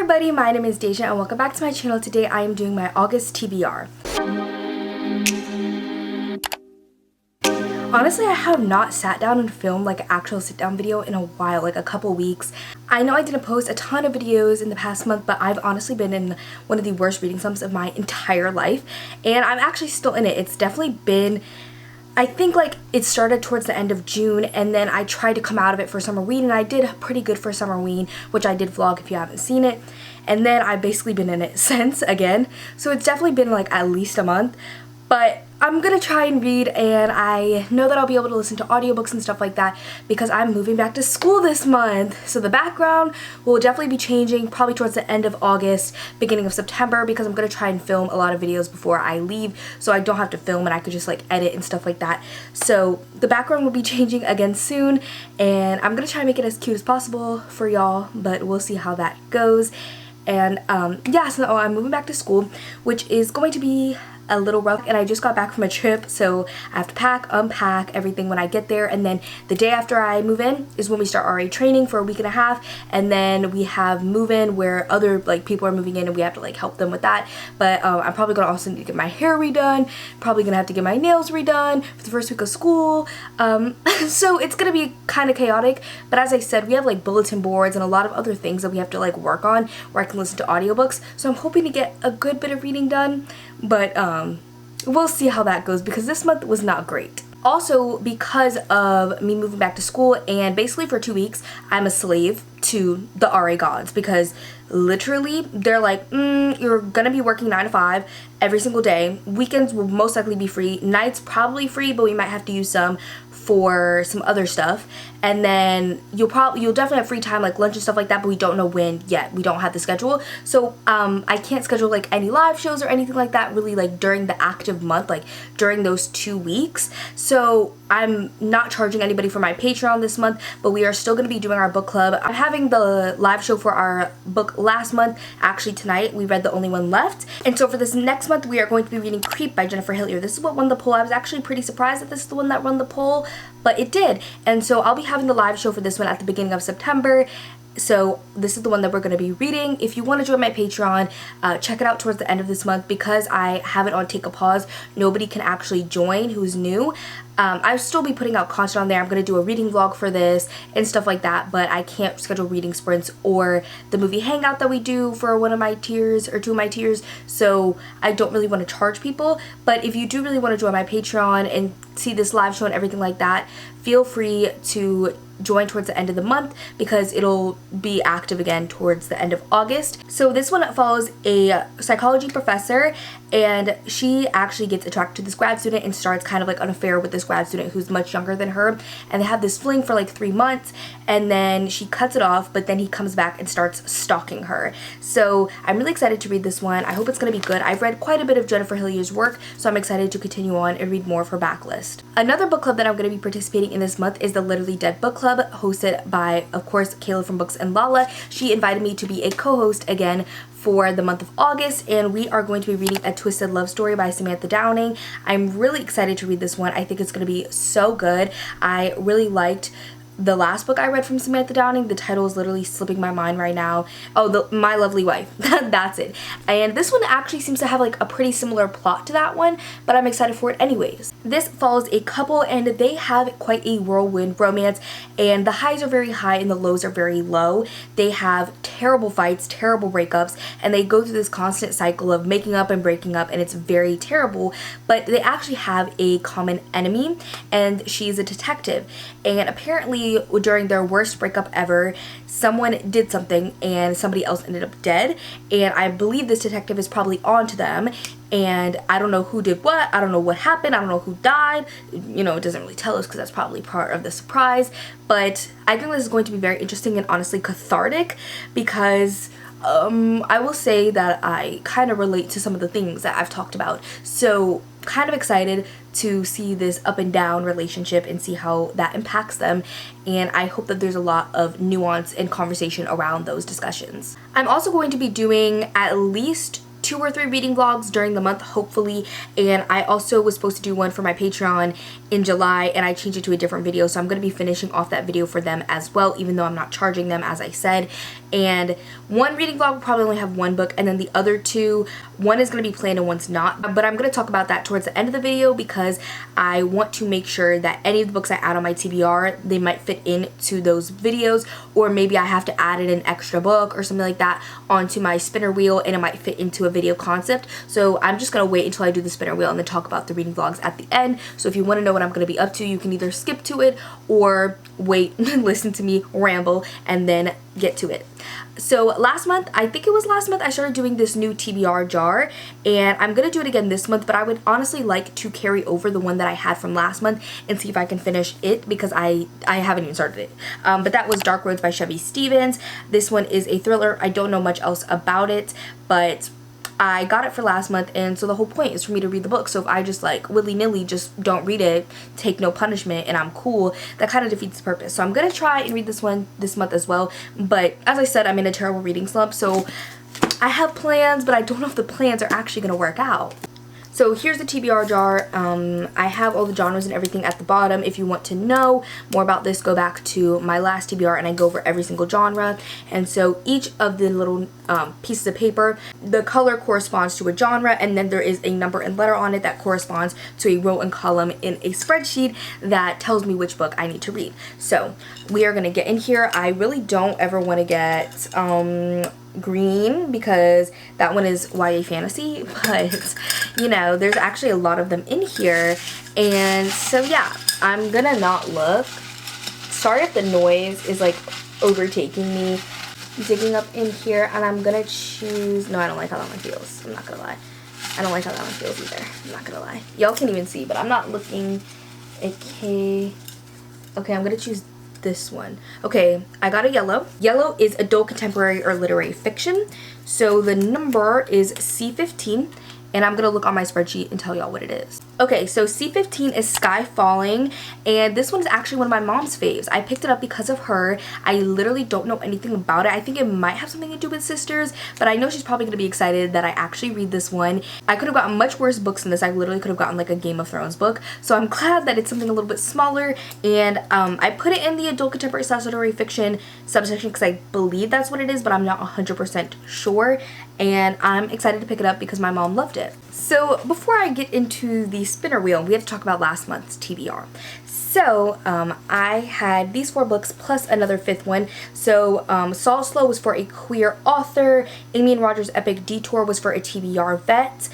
everybody, my name is Deja and welcome back to my channel. Today I am doing my August TBR. Honestly, I have not sat down and filmed like an actual sit down video in a while, like a couple weeks. I know I didn't post a ton of videos in the past month, but I've honestly been in one of the worst reading slumps of my entire life, and I'm actually still in it. It's definitely been, I think like it started towards the end of June, and then I tried to come out of it for Summerween, and I did pretty good for Summerween, which I did vlog if you haven't seen it. And then I've basically been in it since again. So it's definitely been like at least a month. But I'm gonna try and read, and I know that I'll be able to listen to audiobooks and stuff like that because I'm moving back to school this month. So the background will definitely be changing probably towards the end of August, beginning of September, because I'm gonna try and film a lot of videos before I leave so I don't have to film and I could just like edit and stuff like that. So the background will be changing again soon, and I'm gonna try and make it as cute as possible for y'all, but we'll see how that goes. And yeah, so I'm moving back to school, which is going to be a little rough, and I just got back from a trip, so I have to pack, unpack everything when I get there, and then the day after I move in is when we start RA training for a week and a half, and then we have move-in where other like people are moving in and we have to like help them with that. But I'm probably gonna also need to get my hair redone, probably gonna have to get my nails redone for the first week of school. So it's gonna be kind of chaotic, but as I said, we have like bulletin boards and a lot of other things that we have to like work on where I can listen to audiobooks, so I'm hoping to get a good bit of reading done. But we'll see how that goes because this month was not great. Also, because of me moving back to school, and basically for 2 weeks I'm a slave to the RA gods, because literally they're like, you're gonna be working 9 to 5 every single day. Weekends will most likely be free. Nights probably free, but we might have to use some for some other stuff. And then you'll definitely have free time like lunch and stuff like that, but we don't know when yet. We don't have the schedule. So I can't schedule like any live shows or anything like that really like during the active month, like during those 2 weeks. So I'm not charging anybody for my Patreon this month, but we are still going to be doing our book club. I'm having the live show for our book last month. Actually tonight we read The Only One Left, and so for this next month we are going to be reading Creep by Jennifer Hillier. This is what won the poll. I was actually pretty surprised that this is the one that won the poll, but it did. And so I'll be having the live show for this one at the beginning of September. So this is the one that we're going to be reading. If you want to join my Patreon, check it out towards the end of this month. Because I have it on Take a Pause, nobody can actually join who's new. I'll still be putting out content on there. I'm going to do a reading vlog for this and stuff like that, but I can't schedule reading sprints or the movie hangout that we do for one of my tiers or 2 of my tiers, so I don't really want to charge people. But if you do really want to join my Patreon and see this live show and everything like that, feel free to join towards the end of the month because it'll be active again towards the end of August. So this one follows a psychology professor, and she actually gets attracted to this grad student and starts kind of like an affair with this grad student who's much younger than her, and they have this fling for like 3 months, and then she cuts it off, but then he comes back and starts stalking her. So I'm really excited to read this one. I hope it's going to be good. I've read quite a bit of Jennifer Hillier's work, so I'm excited to continue on and read more of her backlist. Another book club that I'm going to be participating in this month is the Literally Dead book club, hosted by, of course, Kayla from Books and Lala. She invited me to be a co-host again for the month of August, and we are going to be reading A Twisted Love Story by Samantha Downing. I'm really excited to read this one. I think it's going to be so good. I really liked the last book I read from Samantha Downing. The title is literally slipping my mind right now. Oh, My Lovely Wife. That's it. And this one actually seems to have like a pretty similar plot to that one, but I'm excited for it anyways. This follows a couple, and they have quite a whirlwind romance, and the highs are very high and the lows are very low. They have terrible fights, terrible breakups, and they go through this constant cycle of making up and breaking up, and it's very terrible. But they actually have a common enemy, and she's a detective, and apparently during their worst breakup ever, someone did something and somebody else ended up dead, and I believe this detective is probably on to them, and I don't know who did what, I don't know what happened, I don't know who died, you know, it doesn't really tell us because that's probably part of the surprise. But I think this is going to be very interesting and honestly cathartic, because I will say that I kind of relate to some of the things that I've talked about, so kind of excited to see this up and down relationship and see how that impacts them, and I hope that there's a lot of nuance and conversation around those discussions. I'm also going to be doing at least 2 or 3 reading vlogs during the month, hopefully. And I also was supposed to do one for my Patreon in July, and I changed it to a different video, so I'm going to be finishing off that video for them as well, even though I'm not charging them, as I said. And one reading vlog will probably only have 1 book, and then the other 2, one is going to be planned and one's not. But I'm going to talk about that towards the end of the video, because I want to make sure that any of the books I add on my TBR, they might fit into those videos, or maybe I have to add in an extra book or something like that onto my spinner wheel, and it might fit into a video concept. So I'm just going to wait until I do the spinner wheel and then talk about the reading vlogs at the end. So if you want to know what I'm going to be up to, you can either skip to it or wait and listen to me ramble and then get to it. So last month, I think it was last month, I started doing this new TBR jar, and I'm going to do it again this month, but I would honestly like to carry over the one that I had from last month and see if I can finish it, because I haven't even started it. But that was Dark Roads by Chevy Stevens. This one is a thriller. I don't know much else about it, but I got it for last month, and so the whole point is for me to read the book. So if I just like willy-nilly just don't read it, take no punishment, and I'm cool, that kind of defeats the purpose. So I'm gonna try and read this one this month as well, but as I said, I'm in a terrible reading slump, so I have plans, but I don't know if the plans are actually gonna work out. So here's the TBR jar. I have all the genres and everything at the bottom. If you want to know more about this, go back to my last TBR and I go over every single genre. And so each of the little pieces of paper, the color corresponds to a genre, and then there is a number and letter on it that corresponds to a row and column in a spreadsheet that tells me which book I need to read. So we are gonna get in here. I really don't ever want to get green, because that one is YA fantasy, but you know, there's actually a lot of them in here, and so yeah, I'm gonna not look. Sorry if the noise is like overtaking me digging up in here, and I'm gonna choose, no, I don't like how that one feels, I'm not gonna lie. I don't like how that one feels either, I'm not gonna lie. Y'all can't even see, but I'm not looking. Okay, I'm gonna choose this one. Okay, I got a yellow. Yellow is adult contemporary or literary fiction. So the number is C15, and I'm gonna look on my spreadsheet and tell y'all what it is. Okay, so C15 is Sky Falling, and this one is actually one of my mom's faves. I picked it up because of her. I literally don't know anything about it. I think it might have something to do with sisters, but I know she's probably gonna be excited that I actually read this one. I could have gotten much worse books than this. I literally could have gotten like a Game of Thrones book, so I'm glad that it's something a little bit smaller. And I put it in the adult contemporary / literary fiction subsection because I believe that's what it is, but I'm not 100% sure, and I'm excited to pick it up because my mom loved it. So before I get into the spinner wheel, we have to talk about last month's TBR. So I had these 4 books plus another 5th one. So Salt Slow was for a queer author, Amy and Roger's Epic Detour was for a TBR vet,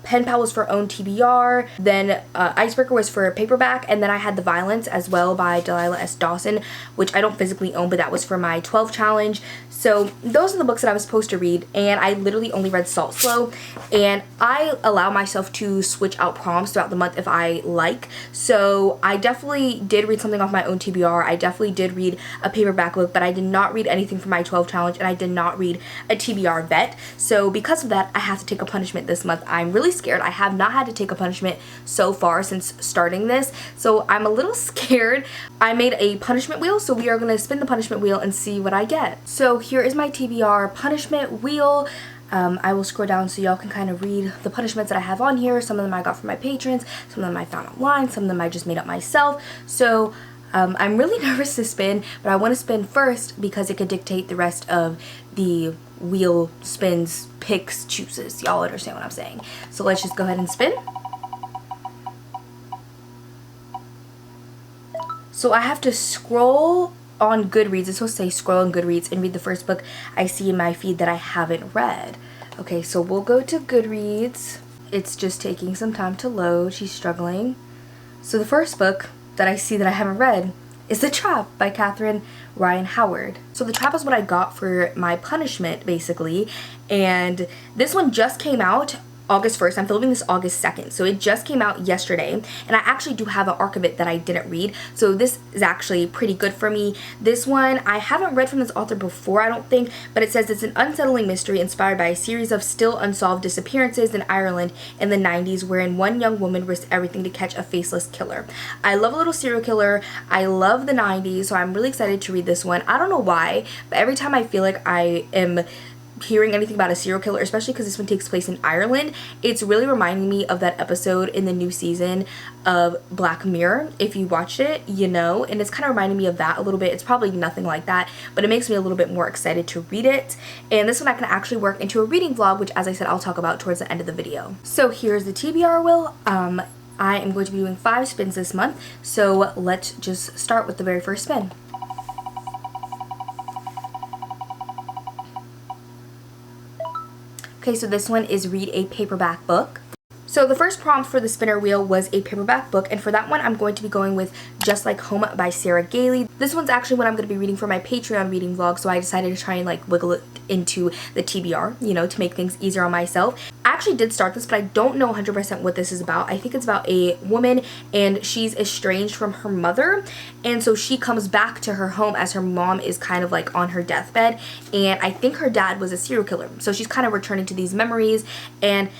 Pen Pal was for own TBR, then Icebreaker was for a paperback, and then I had The Violence as well by Delilah S. Dawson, which I don't physically own, but that was for my 12 challenge. So those are the books that I was supposed to read, and I literally only read Salt Slow, and I allow myself to switch out prompts throughout the month if I like. So I definitely did read something off my own TBR. I definitely did read a paperback book, but I did not read anything for my 12 challenge, and I did not read a TBR vet. So because of that, I have to take a punishment this month. I'm really scared. I have not had to take a punishment so far since starting this, so I'm a little scared. I made a punishment wheel, so we are going to spin the punishment wheel and see what I get. So here is my TBR punishment wheel. I will scroll down so y'all can kind of read the punishments that I have on here. Some of them I got from my patrons, some of them I found online, some of them I just made up myself. So I'm really nervous to spin, but I want to spin first because it could dictate the rest of the wheel spins, picks, chooses. Y'all understand what I'm saying. So let's just go ahead and spin. So I have to scroll on Goodreads. It's supposed to say scroll on Goodreads and read the first book I see in my feed that I haven't read. Okay, so we'll go to Goodreads. It's just taking some time to load. She's struggling. So the first book that I see that I haven't read is The Trap by Catherine Ryan Howard. So The Trap is what I got for my punishment, basically. And this one just came out August 1st. I'm filming this August 2nd, so it just came out yesterday, and I actually do have an arc of it that I didn't read, so this is actually pretty good for me. This one I haven't read from this author before, I don't think, but it says it's an unsettling mystery inspired by a series of still unsolved disappearances in Ireland in the 90s, wherein one young woman risked everything to catch a faceless killer. I love a little serial killer. I love the 90s, so I'm really excited to read this one. I don't know why, but every time I feel like I am hearing anything about a serial killer, especially because this one takes place in Ireland. It's really reminding me of that episode in the new season of Black Mirror. If you watched it, you know, and it's kind of reminding me of that a little bit. It's probably nothing like that, but it makes me a little bit more excited to read it. And this one I can actually work into a reading vlog, which, as I said, I'll talk about towards the end of the video. So here's the TBR wheel. I am going to be doing 5 spins this month, so let's just start with the very first spin. Okay, so this one is read a paperback book. So the first prompt for the spinner wheel was a paperback book, and for that one I'm going to be going with Just Like Home by Sarah Gailey. This one's actually what I'm going to be reading for my Patreon reading vlog, so I decided to try and like wiggle it into the TBR, you know, to make things easier on myself. I actually did start this, but I don't know 100% what this is about. I think it's about a woman, and she's estranged from her mother, and so she comes back to her home as her mom is kind of like on her deathbed, and I think her dad was a serial killer, so she's kind of returning to these memories. And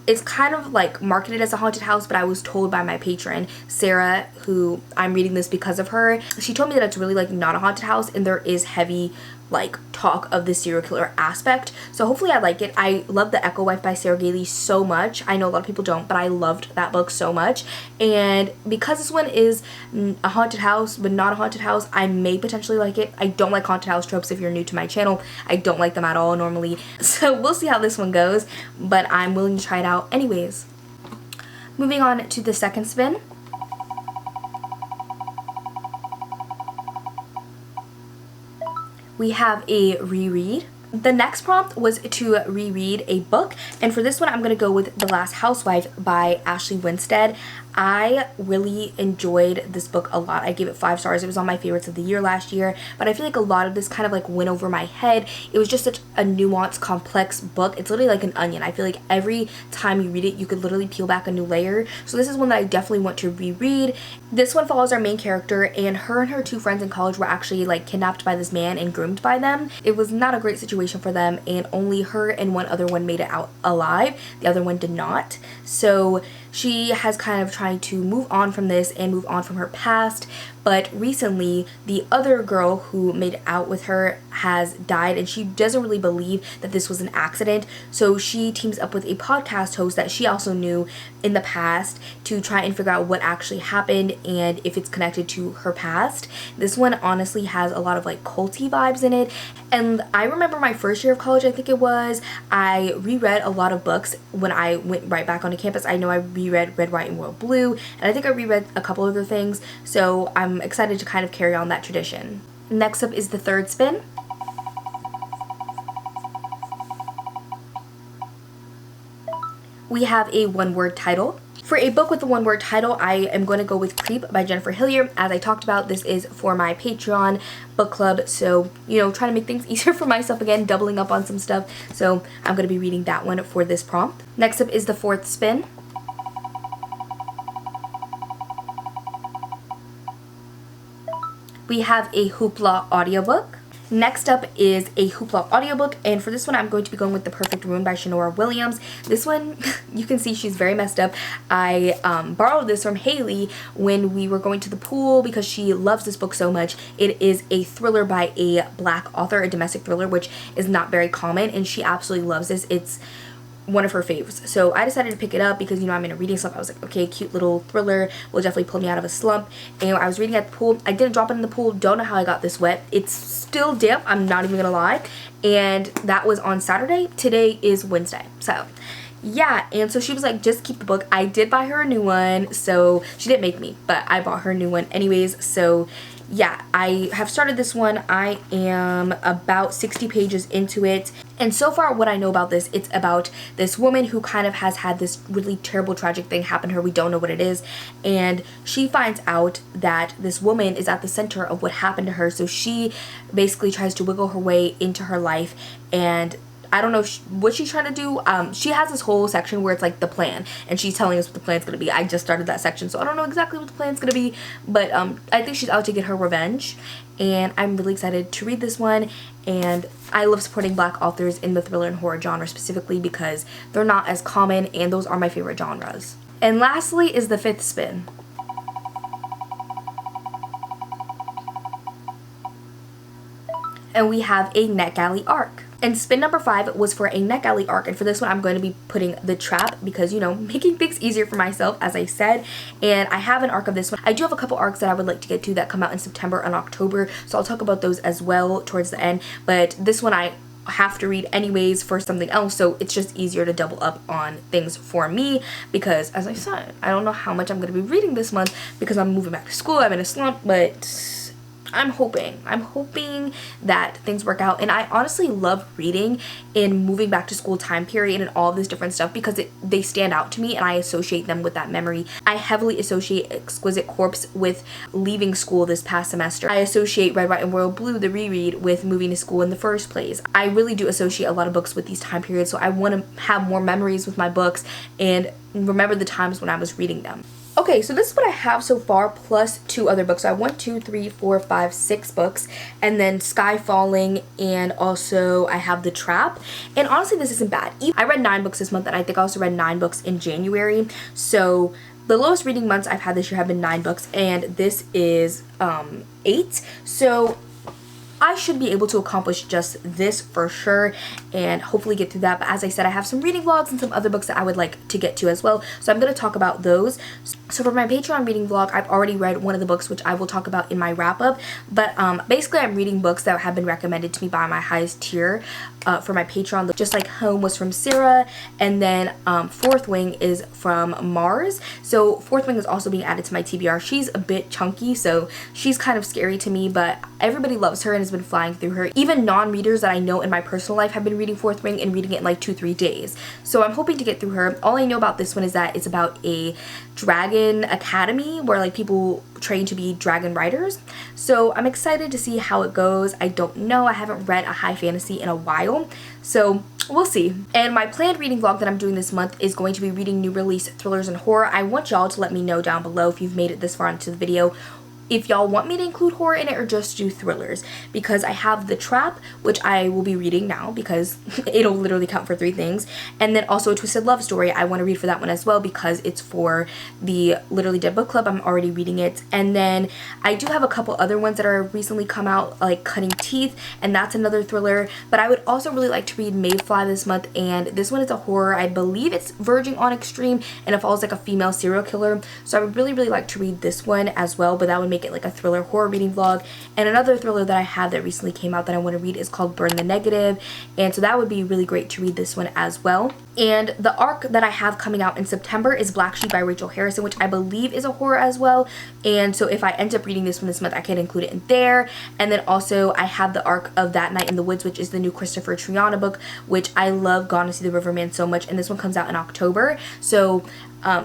it's kind of like marketed as a haunted house, but I was told by my patron Sarah, who I'm reading this because of her, she told me that it's really like not a haunted house, and there is heavy like talk of the serial killer aspect. So hopefully I like it. I love The Echo Wife by Sarah Gailey so much. I know a lot of people don't, but I loved that book so much. And because this one is a haunted house but not a haunted house, I may potentially like it. I don't like haunted house tropes. If you're new to my channel, I don't like them at all normally, so we'll see how this one goes, but I'm willing to try it out anyways. Moving on to the second spin. We have a reread. The next prompt was to reread a book, and for this one I'm going to go with The Last Housewife by Ashley Winstead. I really enjoyed this book a lot. I gave it 5 stars. It was on my favorites of the year last year, but I feel like a lot of this kind of like went over my head. It was just such a nuanced, complex book. It's literally like an onion. I feel like every time you read it, you could literally peel back a new layer. So this is one that I definitely want to reread. This one follows our main character, and her 2 friends in college were actually like kidnapped by this man and groomed by them. It was not a great situation for them, and only her and one other one made it out alive. The other one did not. So she has kind of trying to move on from this and move on from her past, but recently the other girl who made out with her has died, and she doesn't really believe that this was an accident, so she teams up with a podcast host that she also knew in the past to try and figure out what actually happened and if it's connected to her past. This one honestly has a lot of like culty vibes in it, and I remember my first year of college, I think it was, I reread a lot of books when I went right back onto campus. I know I reread Red, White, and Royal Blue, and I think I reread a couple other things, so I'm excited to kind of carry on that tradition. Next up is the third spin. We have a one-word title. For a book with a one-word title, I am going to go with Creep by Jennifer Hillier. As I talked about, this is for my Patreon book club, so, you know, trying to make things easier for myself again, doubling up on some stuff. So I'm going to be reading that one for this prompt. Next up is the fourth spin. We have a Hoopla audiobook. Next up is a Hoopla audiobook, and for this one I'm going to be going with The Perfect Ruin by Shanora Williams. This one, you can see she's very messed up. I borrowed this from Hailey when we were going to the pool because she loves this book so much. It is a thriller by a Black author, a domestic thriller, which is not very common, and she absolutely loves this. It's one of her faves. So I decided to pick it up because, you know, I'm in a reading slump. I was like, okay, cute little thriller will definitely pull me out of a slump. And I was reading at the pool. I didn't drop it in the pool. Don't know how I got this wet. It's still damp. I'm not even gonna lie. And that was on Saturday. Today is Wednesday. So yeah, and so she was like, just keep the book. I did buy her a new one, so she didn't make me, but I bought her a new one anyways. So yeah, I have started this one. I am about 60 pages into it, and so far what I know about this, it's about this woman who kind of has had this really terrible tragic thing happen to her. We don't know what it is, and she finds out that this woman is at the center of what happened to her, so she basically tries to wiggle her way into her life. And I don't know what she's trying to do. She has this whole section where it's like the plan, and she's telling us what the plan's gonna be. I just started that section, so I don't know exactly what the plan's gonna be, but I think she's out to get her revenge, and I'm really excited to read this one. And I love supporting Black authors in the thriller and horror genre specifically because they're not as common, and those are my favorite genres. And lastly is the fifth spin. And we have a NetGalley arc. And spin number 5 was for a NetGalley arc, and for this one I'm going to be putting the trap because, you know, making things easier for myself, as I said. And I have an arc of this one. I do have a couple arcs that I would like to get to that come out in September and October, so I'll talk about those as well towards the end. But this one I have to read anyways for something else, so it's just easier to double up on things for me because, as I said, I don't know how much I'm going to be reading this month because I'm moving back to school. I'm in a slump, but I'm hoping that things work out. And I honestly love reading in moving back to school time period and all this different stuff because they stand out to me and I associate them with that memory. I heavily associate Exquisite Corpse with leaving school this past semester. I associate Red, White, and Royal Blue, the reread, with moving to school in the first place. I really do associate a lot of books with these time periods, so I want to have more memories with my books and remember the times when I was reading them. Okay, so this is what I have so far, plus 2 other books. So I have 1, 2, 3, 4, 5, 6 books, and then Sky Falling, and also I have The Trap. And honestly, this isn't bad. I read 9 books this month, and I think I also read 9 books in January. So the lowest reading months I've had this year have been 9 books, and this is 8. So I should be able to accomplish just this for sure and hopefully get through that. But as I said, I have some reading vlogs and some other books that I would like to get to as well. So I'm going to talk about those. So for my Patreon reading vlog, I've already read one of the books, which I will talk about in my wrap up. But basically, I'm reading books that have been recommended to me by my highest tier for my Patreon. Just like Home was from Sarah, and then Fourth Wing is from Mars. So Fourth Wing is also being added to my TBR. She's a bit chunky, so she's kind of scary to me, but everybody loves her and has been flying through her. Even non-readers that I know in my personal life have been reading Fourth Wing and reading it in like 2-3 days. So I'm hoping to get through her. All I know about this one is that it's about a dragon academy where like people train to be dragon riders. So I'm excited to see how it goes. I don't know. I haven't read a high fantasy in a while, so we'll see. And my planned reading vlog that I'm doing this month is going to be reading new release thrillers and horror. I want y'all to let me know down below if you've made it this far into the video if y'all want me to include horror in it or just do thrillers, because I have The Trap, which I will be reading now because it'll literally count for 3 things, and then also A Twisted Love Story. I want to read for that one as well because it's for the Literally Dead book club. I'm already reading it. And then I do have a couple other ones that are recently come out, like Cutting Teeth, and that's another thriller. But I would also really like to read Mayfly this month, and this one is a horror. I believe it's verging on extreme and it follows like a female serial killer, so I would really like to read this one as well, but that would make it like a thriller horror reading vlog. And another thriller that I have that recently came out that I want to read is called Burn the Negative, and so that would be really great to read this one as well. And the arc that I have coming out in September is Black Sheep by Rachel Harrison, which I believe is a horror as well, and so if I end up reading this one this month, I can include it in there. And then also I have the arc of That Night in the Woods, which is the new Christopher Triana book, which I love Gone to See the Riverman so much, and this one comes out in October. So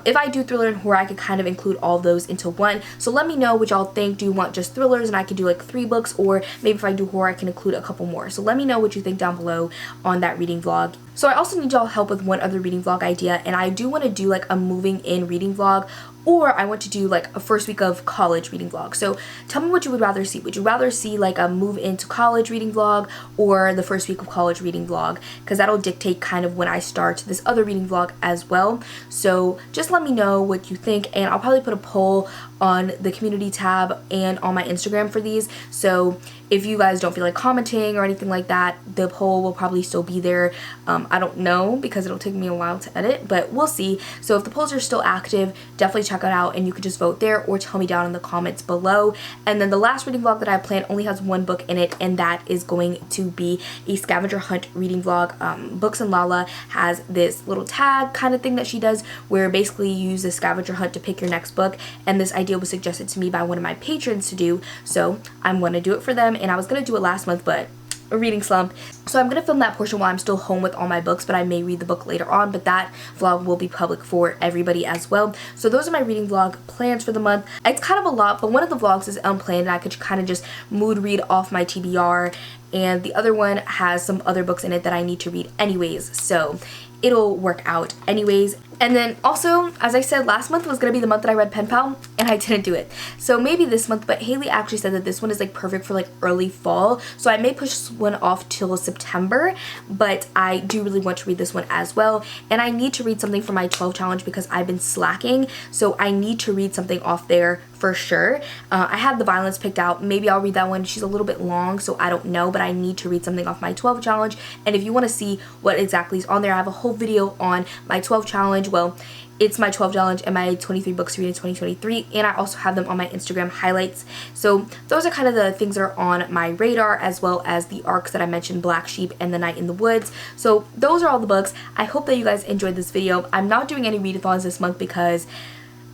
if I do thriller and horror, I could kind of include all those into one. So let me know what y'all think. Do you want just thrillers and I could do like 3 books, or maybe if I do horror I can include a couple more. So let me know what you think down below on that reading vlog. So I also need y'all help with one other reading vlog idea, and I do want to do like a moving in reading vlog, or I want to do like a first week of college reading vlog. So tell me what you would rather see. Would you rather see like a move into college reading vlog or the first week of college reading vlog? Because that'll dictate kind of when I start this other reading vlog as well. So just let me know what you think, and I'll probably put a poll on the community tab and on my Instagram for these. So if you guys don't feel like commenting or anything like that, the poll will probably still be there. I don't know because it'll take me a while to edit, but we'll see. So if the polls are still active, definitely check it out and you can just vote there or tell me down in the comments below. And then the last reading vlog that I planned only has 1 book in it, and that is going to be a scavenger hunt reading vlog. Books and Lala has this little tag kind of thing that she does where basically you use the scavenger hunt to pick your next book, and this idea was suggested to me by one of my patrons to do, so I'm going to do it for them. And I was going to do it last month, but a reading slump, so I'm going to film that portion while I'm still home with all my books, but I may read the book later on, but that vlog will be public for everybody as well. So those are my reading vlog plans for the month. It's kind of a lot, but one of the vlogs is unplanned and I could kind of just mood read off my TBR, and the other one has some other books in it that I need to read anyways, so it'll work out anyways. And then also, as I said, last month was going to be the month that I read Pen Pal, and I didn't do it. So maybe this month, but Hailey actually said that this one is like perfect for like early fall. So I may push this one off till September, but I do really want to read this one as well. And I need to read something for my 12 challenge because I've been slacking. So I need to read something off there for sure. I have The Violence picked out. Maybe I'll read that one. She's a little bit long, so I don't know, but I need to read something off my 12 challenge. And if you want to see what exactly is on there, I have a whole video on my 12 challenge. Well, it's my 12 challenge and my 23 books to read in 2023, and I also have them on my Instagram highlights. So those are kind of the things that are on my radar, as well as the arcs that I mentioned, Black Sheep and The Night in the Woods. So those are all the books. I hope that you guys enjoyed this video. I'm not doing any readathons this month because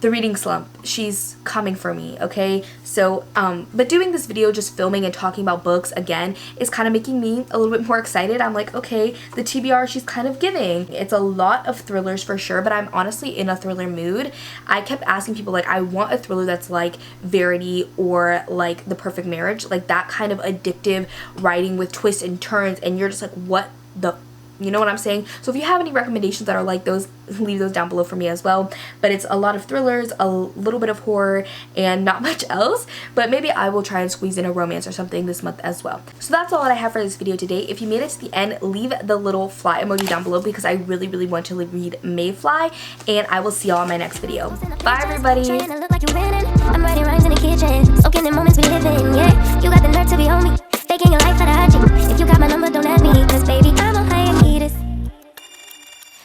the reading slump, she's coming for me, okay? So, but doing this video, just filming and talking about books again, is kind of making me a little bit more excited. I'm like, okay, the TBR she's kind of giving. It's a lot of thrillers for sure, but I'm honestly in a thriller mood. I kept asking people, like, I want a thriller that's like Verity or like The Perfect Marriage, like that kind of addictive writing with twists and turns, and you're just like, what the, you know what I'm saying? So if you have any recommendations that are like those, leave those down below for me as well. But it's a lot of thrillers, a little bit of horror, and not much else. But maybe I will try and squeeze in a romance or something this month as well. So that's all that I have for this video today. If you made it to the end, leave the little fly emoji down below because I really, really want to read Mayfly. And I will see y'all in my next video. Bye, everybody. I'm writing rhymes in the kitchen, soaking the moments we live in. Yeah, you got the nerve to be on me, faking your life for the IG. If you got my number, don't add me, cause baby, I'm on hiatus.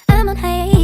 I'm on hiatus.